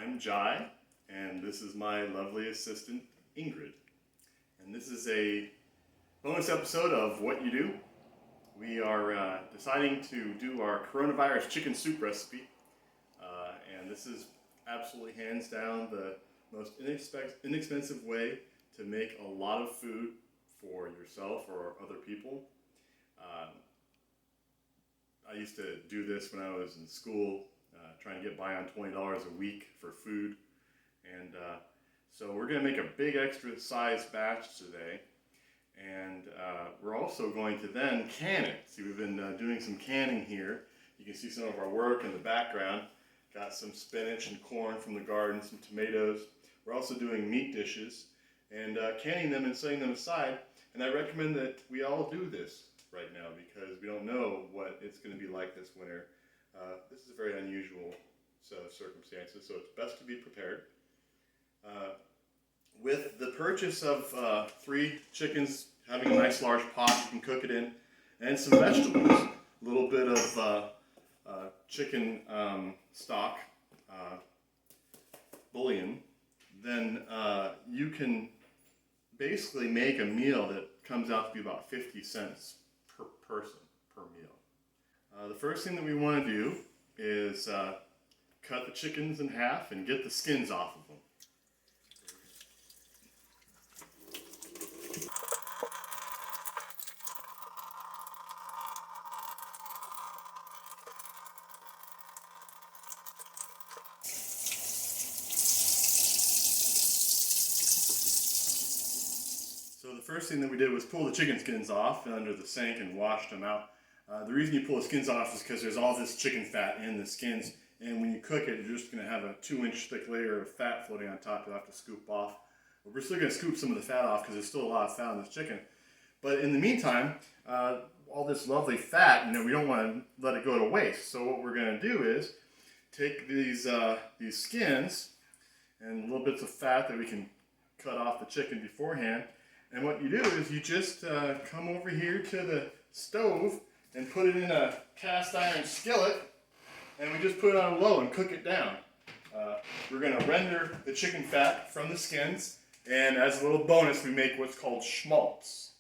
I'm Jai, and this is my lovely assistant, Ingrid. And this is a bonus episode of What You Do. We are deciding to do our coronavirus chicken soup recipe, and this is absolutely hands down the most inexpensive way to make a lot of food for yourself or other people. Um, I used to do this when I was in school, trying to get by on $20 a week for food. And so we're going to make a big extra size batch today. And we're also going to then can it. See, we've been doing some canning here. You can see some of our work in the background. Got some spinach and corn from the garden, some tomatoes. We're also doing meat dishes and canning them and setting them aside. And I recommend that we all do this right now because we don't know what it's going to be like this winter. This is a very unusual set of circumstances, so it's best to be prepared. With the purchase of 3 chickens, having a nice large pot you can cook it in, and some vegetables, a little bit of chicken stock, bouillon, then you can basically make a meal that comes out to be about 50 cents per person per meal. The first thing that we want to do is cut the chickens in half and get the skins off of them. So the first thing that we did was pull the chicken skins off under the sink and washed them out. The reason you pull the skins off is because there's all this chicken fat in the skins, and when you cook it, you're just going to have a 2-inch thick layer of fat floating on top you'll have to scoop off. But we're still going to scoop some of the fat off because there's still a lot of fat in this chicken. But in the meantime, all this lovely fat, we don't want to let it go to waste. So what we're going to do is take these skins and little bits of fat that we can cut off the chicken beforehand. And what you do is you just come over here to the stove and put it in a cast iron skillet, and we just put it on low and cook it down. We're going to render the chicken fat from the skins, and as a little bonus we make what's called schmaltz.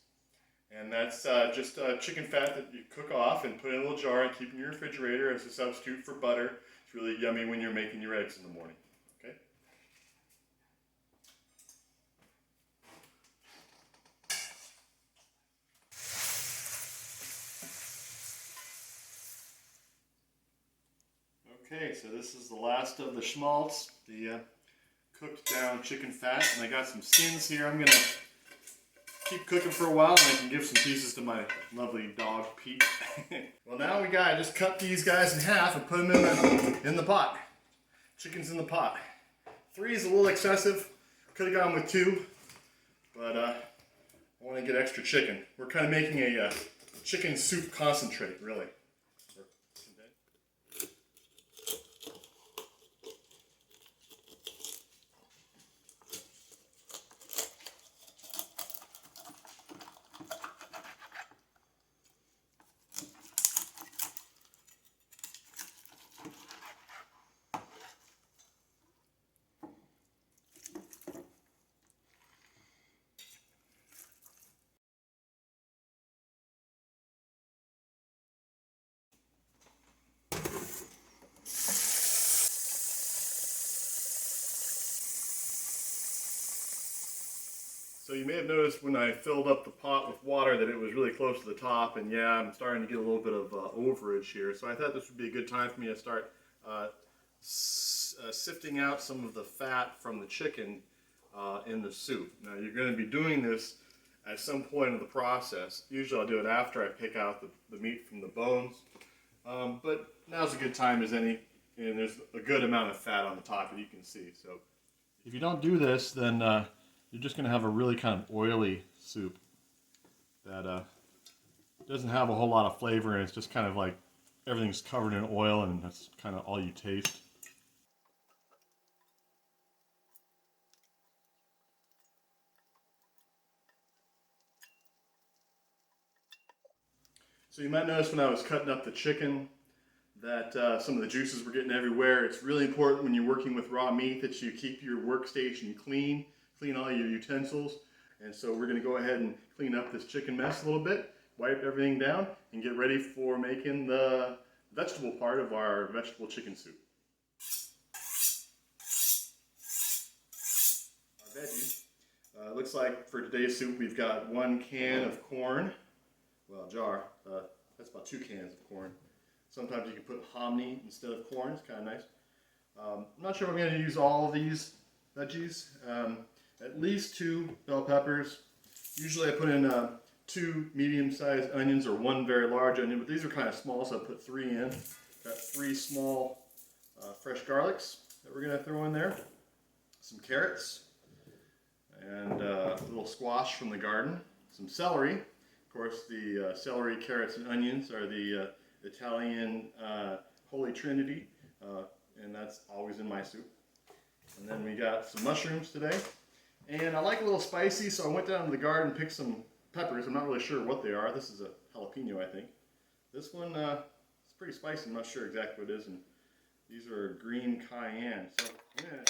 And that's just chicken fat that you cook off and put in a little jar and keep in your refrigerator as a substitute for butter. It's really yummy when you're making your eggs in the morning. Okay? Okay, so this is the last of the schmaltz, the cooked down chicken fat, and I got some skins here. I'm going to keep cooking for a while and I can give some pieces to my lovely dog, Pete. Well, now I just cut these guys in half and put them in the pot. Chicken's in the pot. 3 is a little excessive. Could have gone with 2, but I want to get extra chicken. We're kind of making a chicken soup concentrate, really. So you may have noticed when I filled up the pot with water that it was really close to the top, and yeah, I'm starting to get a little bit of overage here. So I thought this would be a good time for me to start sifting out some of the fat from the chicken in the soup. Now you're going to be doing this at some point in the process. Usually I'll do it after I pick out the meat from the bones, but now's a good time as any, and there's a good amount of fat on the top that you can see. So if you don't do this, then you're just going to have a really kind of oily soup that doesn't have a whole lot of flavor, and it's just kind of like everything's covered in oil and that's kind of all you taste. So you might notice when I was cutting up the chicken that some of the juices were getting everywhere. It's really important when you're working with raw meat that you keep your workstation clean, clean all your utensils. And so we're going to go ahead and clean up this chicken mess a little bit, wipe everything down, and get ready for making the vegetable part of our vegetable chicken soup. Our veggies. Looks like for today's soup we've got 1 can of corn, well, jar. That's about 2 cans of corn. Sometimes you can put hominy instead of corn. It's kind of nice. I'm not sure I'm going to use all of these veggies. At least 2 bell peppers. Usually I put in 2 medium-sized onions or 1 very large onion, but these are kind of small, so I put 3 in. Got 3 small fresh garlics that we're going to throw in there. Some carrots and a little squash from the garden. Some celery. Of course, the celery, carrots, and onions are the Italian Holy Trinity, and that's always in my soup. And then we got some mushrooms today. And I like a little spicy, so I went down to the garden and picked some peppers. I'm not really sure what they are. This is a jalapeno, I think. This one is pretty spicy. I'm not sure exactly what it is. And these are green cayenne. So I'm gonna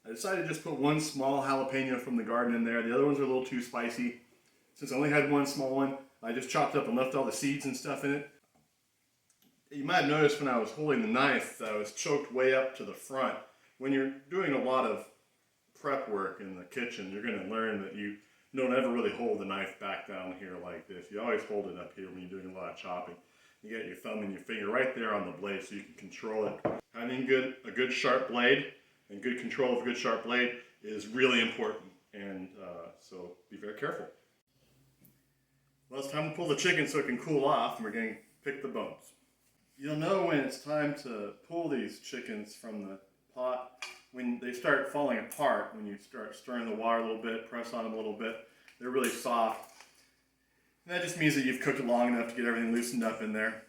I decided to just put 1 small jalapeno from the garden in there. The other ones are a little too spicy. Since I only had 1 small one, I just chopped up and left all the seeds and stuff in it. You might have noticed when I was holding the knife that I was choked way up to the front. When you're doing a lot of prep work in the kitchen, you're going to learn that you don't ever really hold the knife back down here like this. You always hold it up here when you're doing a lot of chopping. You get your thumb and your finger right there on the blade so you can control it. Having a good sharp blade and good control of a good sharp blade is really important, and so be very careful. Well, it's time to pull the chicken so it can cool off, and we're going to pick the bones. You'll know when it's time to pull these chickens from the pot when they start falling apart, when you start stirring the water a little bit, press on them a little bit. They're really soft. And that just means that you've cooked it long enough to get everything loosened up in there.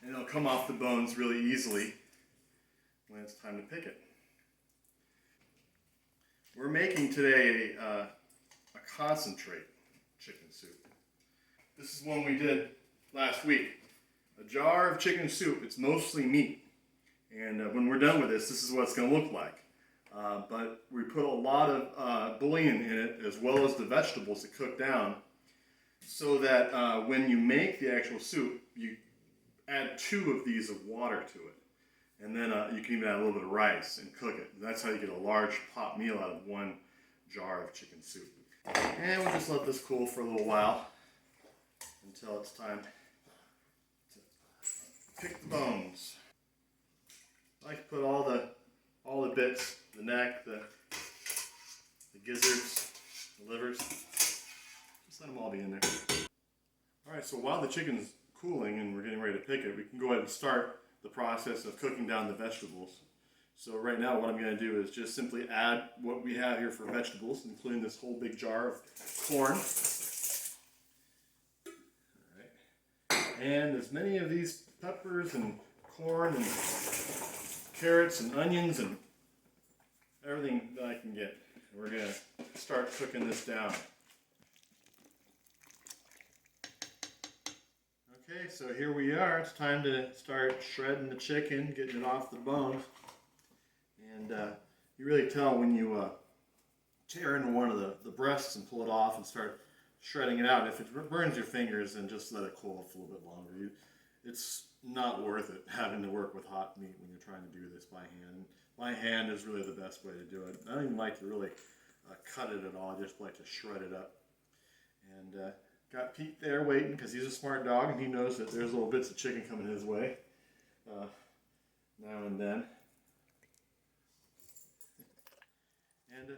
And it'll come off the bones really easily when it's time to pick it. We're making today a concentrate chicken soup. This is one we did last week. A jar of chicken soup. It's mostly meat. And when we're done with this is what it's going to look like. But we put a lot of bouillon in it as well as the vegetables to cook down so that when you make the actual soup, you add 2 of these of water to it. And then you can even add a little bit of rice and cook it. And that's how you get a large pot meal out of 1 jar of chicken soup. And we'll just let this cool for a little while until it's time to pick the bones. I like to put all the bits, the neck, the gizzards, the livers. Just let them all be in there. All right, so while the chicken's cooling and we're getting ready to pick it, we can go ahead and start the process of cooking down the vegetables. So right now what I'm going to do is just simply add what we have here for vegetables, including this whole big jar of corn. Alright. And as many of these peppers and corn and carrots and onions and everything that I can get. We're going to start cooking this down. Okay, so here we are. It's time to start shredding the chicken, getting it off the bones. And you really tell when you tear into one of the breasts and pull it off and start shredding it out. If it burns your fingers, then just let it cool off a little bit longer. It's not worth it having to work with hot meat when you're trying to do this by hand. By hand is really the best way to do it. I don't even like to really cut it at all. I just like to shred it up. And got Pete there waiting because he's a smart dog and he knows that there's little bits of chicken coming his way now and then. And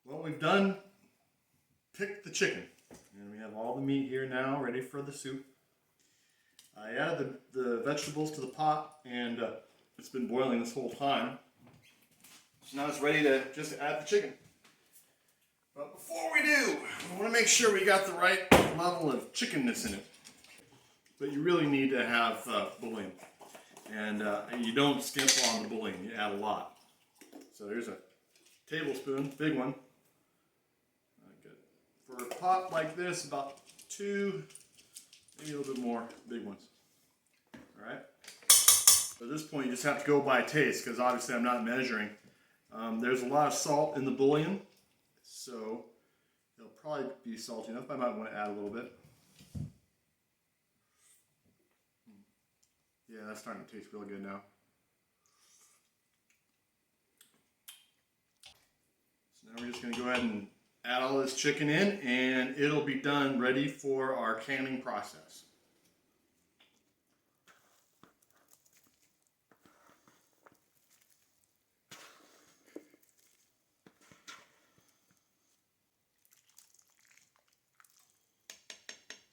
well, we've done picked the chicken, and we have all the meat here now ready for the soup. I added the vegetables to the pot, and it's been boiling this whole time. So now it's ready to just add the chicken. But before we do, we want to make sure we got the right level of chickenness in it. But you really need to have bouillon. And you don't skimp on the bouillon, you add a lot. So here's a tablespoon, big one. Good. For a pot like this, about 2, maybe a little bit more, big ones. Alright? So at this point you just have to go by taste, because obviously I'm not measuring. There's a lot of salt in the bouillon, so it'll probably be salty enough. I might want to add a little bit. Yeah, that's starting to taste really good now. So now we're just going to go ahead and add all this chicken in, and it'll be done, ready for our canning process.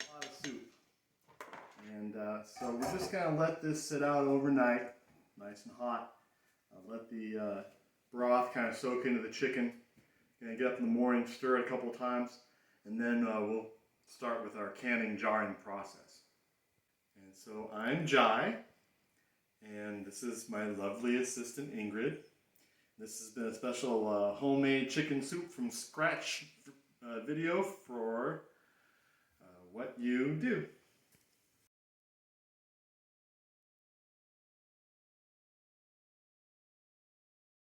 A lot of soup. And so we're just going to let this sit out overnight, nice and hot. Let the broth kind of soak into the chicken. Going to get up in the morning, stir it a couple of times, and then we'll start with our canning jarring process. And so I'm Jai, and this is my lovely assistant Ingrid. This has been a special homemade chicken soup from scratch video for What You Do.